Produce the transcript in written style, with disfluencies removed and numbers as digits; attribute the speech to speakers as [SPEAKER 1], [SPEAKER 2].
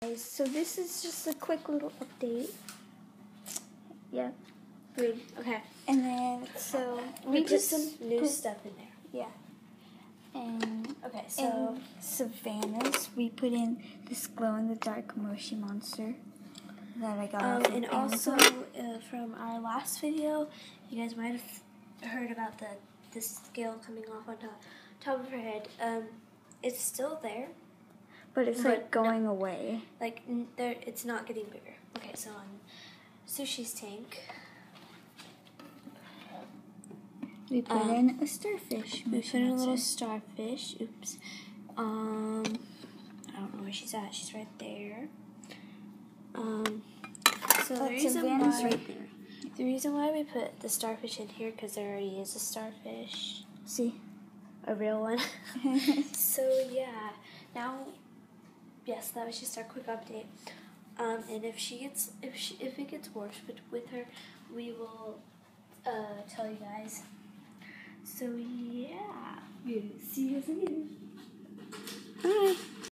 [SPEAKER 1] So this is just a quick little update. Yeah.
[SPEAKER 2] Green. Okay.
[SPEAKER 1] And then
[SPEAKER 2] we put some new stuff in there.
[SPEAKER 1] Yeah. And
[SPEAKER 2] okay, so
[SPEAKER 1] in Savannah's we put in this glow in the dark Moshi monster that I got off of
[SPEAKER 2] and
[SPEAKER 1] Amazon.
[SPEAKER 2] also from our last video, you guys might have heard about the scale coming off on top of her head. It's still there.
[SPEAKER 1] But it's like going away.
[SPEAKER 2] Like it's not getting bigger. Okay, so on Sushi's tank,
[SPEAKER 1] we put in a starfish.
[SPEAKER 2] We put in a little starfish. Oops. I don't know where she's at. She's right there. So the reason why we put the starfish in here, because there already is a starfish.
[SPEAKER 1] See,
[SPEAKER 2] a real one. So yeah, now. Yes, that was just our quick update. And if it gets worse with her, we will tell you guys. So yeah, see you guys later.